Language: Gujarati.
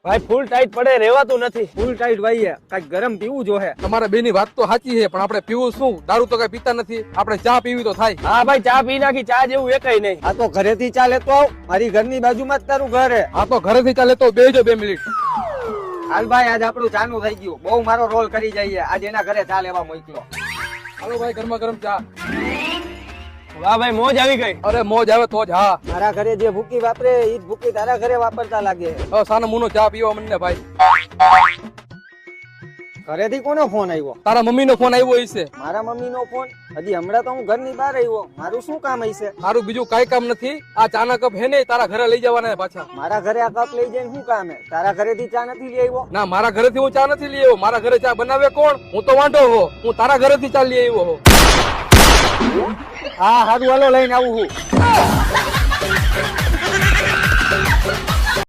ભાઈ ફૂલ ટાઈટ પડે રેવાતું નથી. ફૂલ ટાઈટ ભાઈ કઈક ગરમ પીવું જો હે. તમારા બેની વાત તો સાચી છે, પણ આપણે પીવું શું? દારૂ તો કઈ પીતા નથી, આપણે ચા પીવી તો થાય. હા ભાઈ ચા પી નાખી, ચા જેવું એકઈ નહીં. આ તો ઘરેથી ચા લેતો આવ, મારી ઘરની બાજુમાં જ તારું ઘર હે. આ તો ઘરેથી ચાલે તો બેજો 2 મિનિટ. હાલ ભાઈ આજ આપણું ચાનું થઈ ગયું, બહુ મારો રોલ કરી જઈએ. આજ એના ઘરે ચા લેવા મોકલો. હાલો ભાઈ ગરમા ગરમ ચા. વાહ ભાઈ મોજ આવી ગઈ. અરે મોજ આવે તો જ. હા મારા ઘરે જે ભૂકી વાપરે એ જ ભૂકી તારા ઘરે વાપરતા લાગે. હવે સાનો મુનો ચા પીવા મને ભાઈ. ઘરેથી કોનો ફોન આવ્યો? તારા મમ્મી નો ફોન આવ્યો હશે. મારા મમ્મી નો ફોન? હજી હમણાં તો હું ઘરની બહાર આવ્યો. મારું શું કામ હશે? મારું બીજું કઈ કામ નથી. આ ચાના કપ હે ને તારા ઘરે લઈ જવાના પાછા. મારા ઘરે આ કપ લઈ જઈને શું કામ હે? તારા ઘરેથી ચા નથી લઈ આવ્યો? ના મારા ઘરેથી હું ચા નથી લઈ આવ્યો. મારા ઘરે ચા બનાવે કોણ? હું તો વાંઢો હો. હું તારા ઘરેથી ચા લઈ આવ્યો હો. હા સારું હાલો લઈને આવું હું.